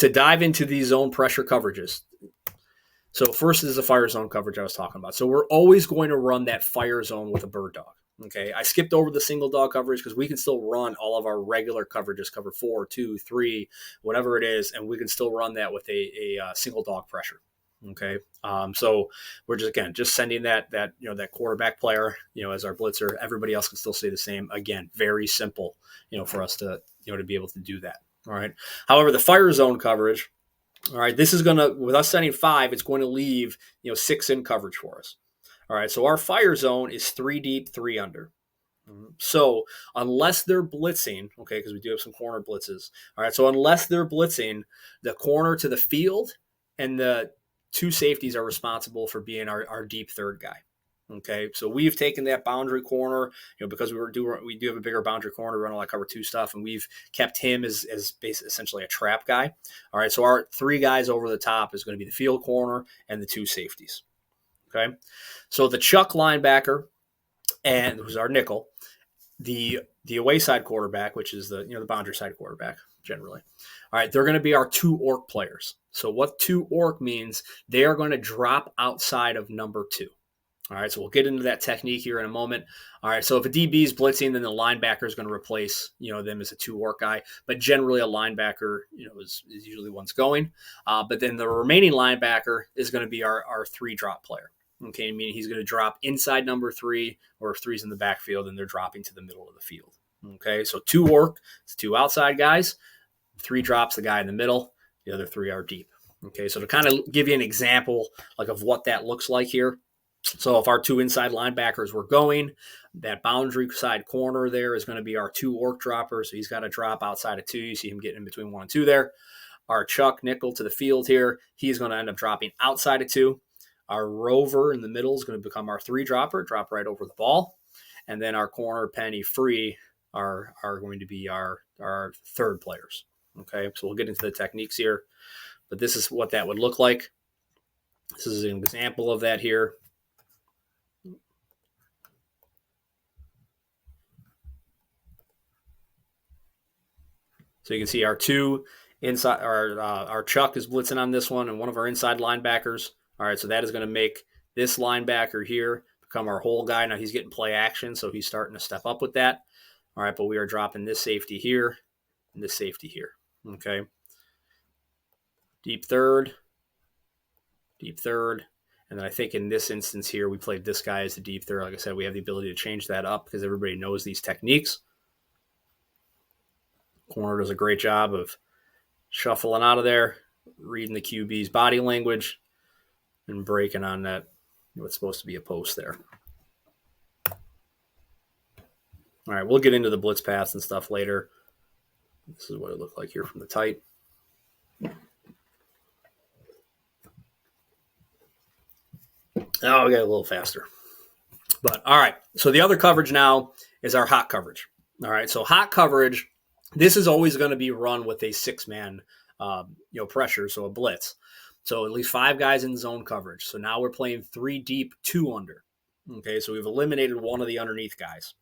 to dive into these zone pressure coverages. So first is the fire zone coverage I was talking about. So we're always going to run that fire zone with a bird dog. Okay, I skipped over the single dog coverage because we can still run all of our regular coverages, cover 4, 2, 3, whatever it is, and we can still run that with a single dog pressure. Okay, so we're just sending that quarterback player as our blitzer. Everybody else can still stay the same. Again, very simple for us to to be able to do that. All right. However, the fire zone coverage. All right, this is with us sending 5, it's going to leave 6 in coverage for us. All right, so our fire zone is 3 deep, 3 under. So unless they're blitzing, okay, because we do have some corner blitzes. All right, so unless they're blitzing, the corner to the field and the 2 safeties are responsible for being our deep third guy. Okay, so we've taken that boundary corner, because we do have a bigger boundary corner, we run a lot of cover 2 stuff, and we've kept him as essentially a trap guy. All right, so our 3 guys over the top is going to be the field corner and the 2 safeties. Okay, so the Chuck linebacker, and who's our nickel, the away side quarterback, which is the boundary side quarterback generally. All right, they're going to be our 2 orc players. So what 2 orc means, they are going to drop outside of number 2. All right, so we'll get into that technique here in a moment. All right, so if a DB is blitzing, then the linebacker is going to replace, them as a 2 orc guy. But generally, a linebacker, is usually one's going. But then the remaining linebacker is going to be our 3 drop player. Okay, meaning he's going to drop inside number 3, or if 3's in the backfield, then they're dropping to the middle of the field. Okay, so 2 orc, it's 2 outside guys. 3 drops the guy in the middle. The other 3 are deep. Okay, so to kind of give you an example of what that looks like here. So if our 2 inside linebackers were going, that boundary side corner there is going to be our 2 orc dropper. So he's got to drop outside of 2. You see him getting in between 1 and 2 there. Our Chuck nickel to the field here, he's going to end up dropping outside of 2. Our rover in the middle is going to become our 3 dropper, drop right over the ball. And then our corner, penny, free are going to be our 3rd players. Okay, so we'll get into the techniques here. But this is what that would look like. This is an example of that here. So you can see our 2 inside, our Chuck is blitzing on this one, and one of our inside linebackers. All right, so that is going to make this linebacker here become our whole guy. Now he's getting play action, so he's starting to step up with that. All right, but we are dropping this safety here and this safety here. Okay. Deep third. And then I think in this instance here, we played this guy as the deep third. Like I said, we have the ability to change that up because everybody knows these techniques. Corner does a great job of shuffling out of there, reading the QB's body language, and breaking on that, what's supposed to be a post there. All right, we'll get into the blitz paths and stuff later. This is what it looked like here from the tight. Oh, we got a little faster. But all right, so the other coverage now is our hot coverage. All right, so hot coverage, this is always going to be run with a 6-man pressure, so a blitz. So at least 5 guys in zone coverage. So now we're playing 3 deep, 2 under. Okay, so we've eliminated one of the underneath guys.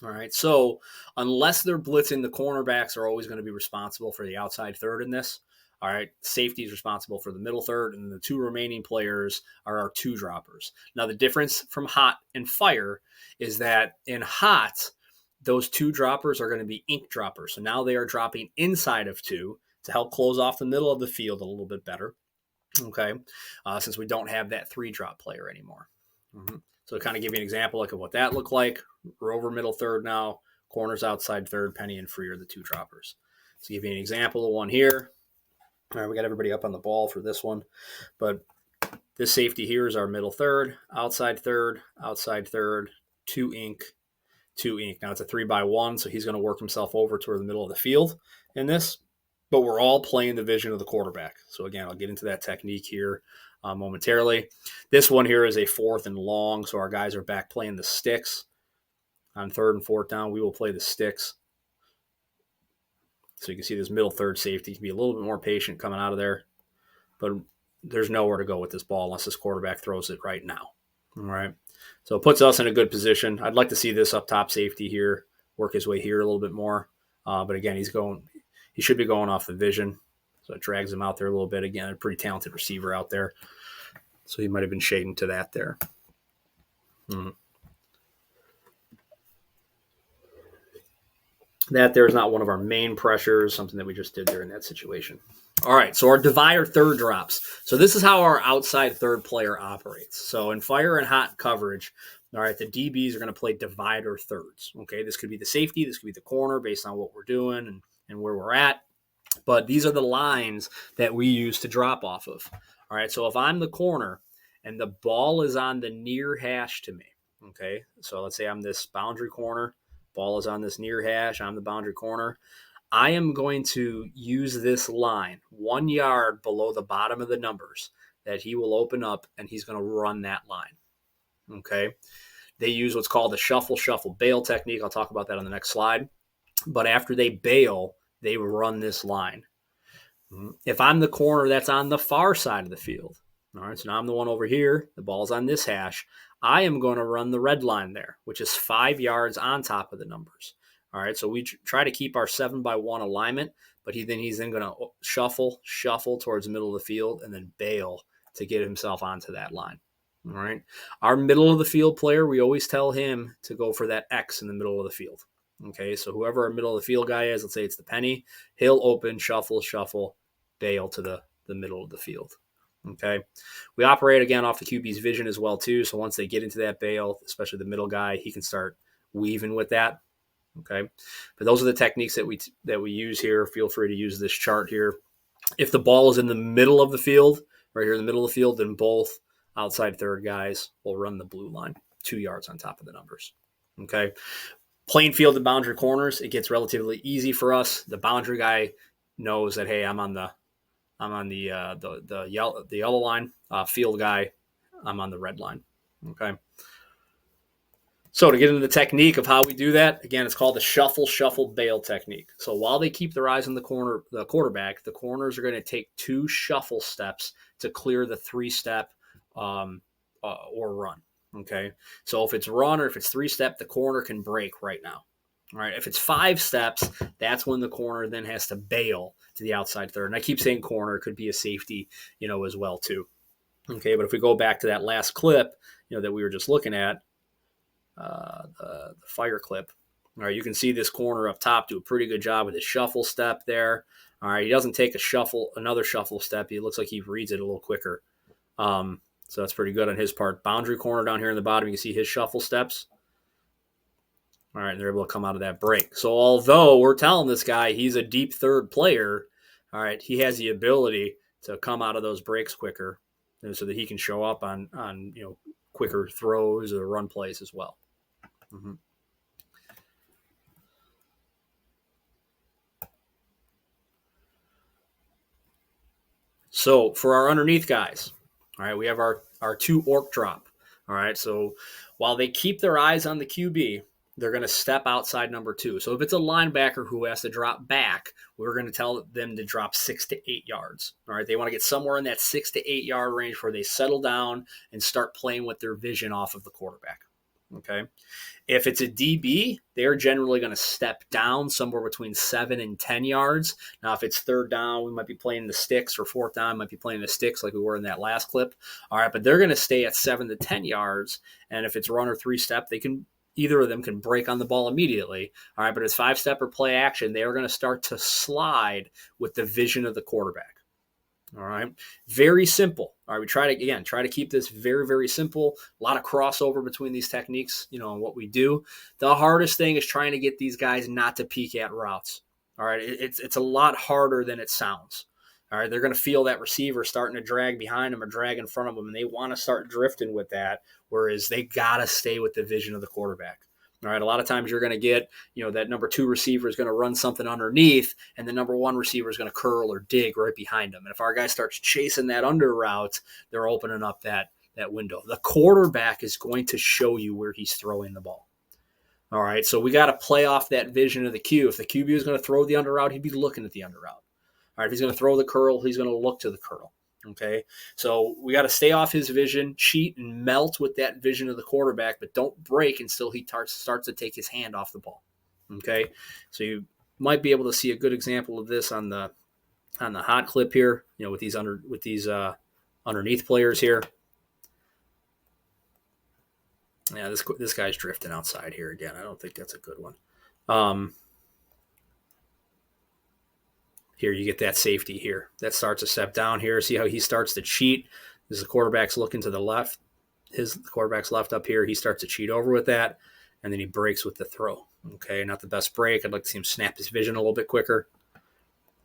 All right, so unless they're blitzing, the cornerbacks are always going to be responsible for the outside third in this. All right, safety is responsible for the middle third, and the 2 remaining players are our 2 droppers. Now, the difference from hot and fire is that in hot, those 2 droppers are going to be ink droppers. So now they are dropping inside of 2 to help close off the middle of the field a little bit better. Okay, since we don't have that 3 drop player anymore. So to kind of give you an example of what that looked like, we're over middle third now, corners outside third, penny and free are the 2 droppers. So to give you an example of one here. All right, we got everybody up on the ball for this one, but this safety here is our middle third, outside third, 2 ink, 2 ink. Now it's a 3-by-1, so he's going to work himself over toward the middle of the field in this, but we're all playing the vision of the quarterback. So again, I'll get into that technique here momentarily. This one here is a 4th and long, so our guys are back playing the sticks. On 3rd and 4th down, we will play the sticks. So you can see this middle third safety can be a little bit more patient coming out of there, but there's nowhere to go with this ball unless this quarterback throws it right now. All right. So it puts us in a good position. I'd like to see this up top safety here work his way here a little bit more. But again, he should be going off the vision. So it drags him out there a little bit. Again, a pretty talented receiver out there. So he might have been shading to that there. That there is not one of our main pressures, something that we just did there in that situation. All right, so our divider third drops. So this is how our outside third player operates. So in fire and hot coverage, all right, the DBs are going to play divider thirds. Okay, this could be the safety, this could be the corner based on what we're doing and where we're at. But these are the lines that we use to drop off of. All right, so if I'm the corner and the ball is on the near hash to me, okay, so let's say I'm this boundary corner, ball is on this near hash, I'm the boundary corner. I am going to use this line 1 yard below the bottom of the numbers that he will open up, and he's going to run that line. Okay. They use what's called the shuffle, bail technique. I'll talk about that on the next slide. But after they bail, they run this line. If I'm the corner that's on the far side of the field, all right, so now I'm the one over here, the ball's on this hash, I am going to run the red line there, which is 5 yards on top of the numbers. All right, so we try to keep our 7x1 alignment, but he's then going to shuffle towards the middle of the field and then bail to get himself onto that line. All right, our middle of the field player, we always tell him to go for that X in the middle of the field. Okay, so whoever our middle of the field guy is, let's say it's the penny, he'll open, shuffle, bail to the middle of the field. Okay, we operate again off the QB's vision as well too. So once they get into that bail, especially the middle guy, he can start weaving with that. Okay, but those are the techniques that we use here. Feel free to use this chart here. If the ball is in the middle of the field, right here in the middle of the field, then both outside third guys will run the blue line 2 yards on top of the numbers. Okay, plain field and boundary corners, it gets relatively easy for us. The boundary guy knows that, hey, I'm on the yellow line. Field guy, I'm on the red line. Okay. So to get into the technique of how we do that, again, it's called the shuffle, bail technique. So while they keep their eyes on the quarterback, the corners are going to take 2 shuffle steps to clear the 3-step or run. Okay. So if it's run or if it's 3-step, the corner can break right now. All right. If it's 5 steps, that's when the corner then has to bail to the outside third. And I keep saying corner, it could be a safety, as well too. Okay. But if we go back to that last clip, that we were just looking at, the fire clip. All right, you can see this corner up top do a pretty good job with his shuffle step there. All right, he doesn't take another shuffle step. He looks like he reads it a little quicker. So that's pretty good on his part. Boundary corner down here in the bottom, you can see his shuffle steps. All right, and they're able to come out of that break. So although we're telling this guy he's a deep third player, all right, he has the ability to come out of those breaks quicker, so that he can show up on quicker throws or run plays as well. Mm-hmm. So for our underneath guys, all right, we have our 2 orc drop. All right, so while they keep their eyes on the QB, they're going to step outside number 2. So if it's a linebacker who has to drop back, we're going to tell them to drop 6 to 8 yards. All right, they want to get somewhere in that 6 to 8 yard range where they settle down and start playing with their vision off of the quarterback. Okay. If it's a DB, they're generally going to step down somewhere between 7 and 10 yards. Now, if it's third down, we might be playing the sticks, or fourth down, might be playing the sticks like we were in that last clip. All right, but they're going to stay at 7 to 10 yards. And if it's run or 3-step, either of them can break on the ball immediately. All right, but it's 5-step or play action, they are going to start to slide with the vision of the quarterback. All right. Very simple. All right. We try to keep this very, very simple. A lot of crossover between these techniques, and what we do. The hardest thing is trying to get these guys not to peek at routes. All right. It's a lot harder than it sounds. All right. They're going to feel that receiver starting to drag behind them or drag in front of them, and they want to start drifting with that, whereas they got to stay with the vision of the quarterback. All right, a lot of times you're going to get, that number 2 receiver is going to run something underneath, and the number 1 receiver is going to curl or dig right behind him. And if our guy starts chasing that under route, they're opening up that window. The quarterback is going to show you where he's throwing the ball. All right, so we got to play off that vision of the Q. If the QB is going to throw the under route, he'd be looking at the under route. All right, if he's going to throw the curl, he's going to look to the curl. Okay, so we got to stay off his vision, cheat and melt with that vision of the quarterback, but don't break until he starts to take his hand off the ball. Okay, so you might be able to see a good example of this on the on the hot clip here, with these underneath players here. Yeah, this guy's drifting outside here again. I don't think that's a good one. Here you get that safety here. That starts a step down here. See how he starts to cheat? As the quarterback's looking to the left. The quarterback's left up here. He starts to cheat over with that, and then he breaks with the throw. Okay, not the best break. I'd like to see him snap his vision a little bit quicker.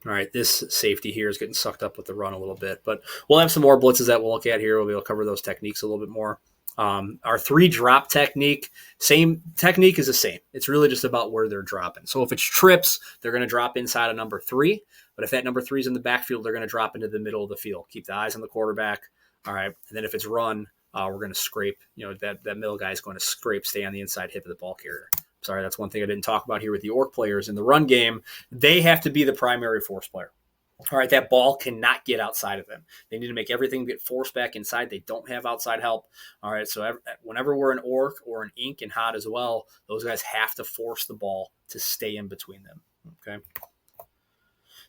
All right, this safety here is getting sucked up with the run a little bit, but we'll have some more blitzes that we'll look at here. We'll be able to cover those techniques a little bit more. Our 3-drop technique, same technique is the same. It's really just about where they're dropping. So if it's trips, they're going to drop inside of number 3. But if that number 3 is in the backfield, they're going to drop into the middle of the field. Keep the eyes on the quarterback. All right, and then if it's run, we're going to scrape. That middle guy is going to scrape, stay on the inside hip of the ball carrier. Sorry, that's one thing I didn't talk about here with the Orc players. In the run game, they have to be the primary force player. All right, that ball cannot get outside of them. They need to make everything get forced back inside. They don't have outside help. All right, so whenever we're an Orc or an Ink and hot as well, those guys have to force the ball to stay in between them. Okay.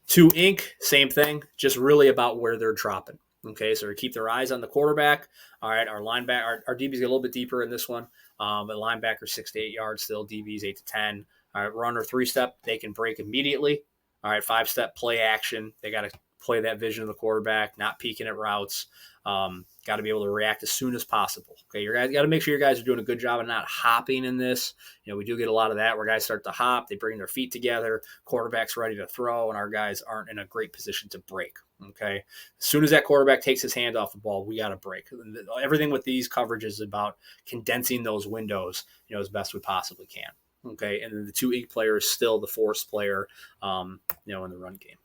2 Ink, same thing, just really about where they're dropping. Okay, so we keep their eyes on the quarterback. All right, our linebacker, our DBs get a little bit deeper in this one, but linebacker 6 to 8 yards still, DBs 8 to 10. All right, runner 3-step, they can break immediately. All right, 5-step play action. They got to play that vision of the quarterback, not peeking at routes. Got to be able to react as soon as possible. Okay, you guys got to make sure your guys are doing a good job of not hopping in this. We do get a lot of that where guys start to hop. They bring their feet together. Quarterback's ready to throw, and our guys aren't in a great position to break. Okay, as soon as that quarterback takes his hand off the ball, we got to break. Everything with these coverages is about condensing those windows, as best we possibly can. Okay, and then the 2 Ink player is still the force player, in the run game.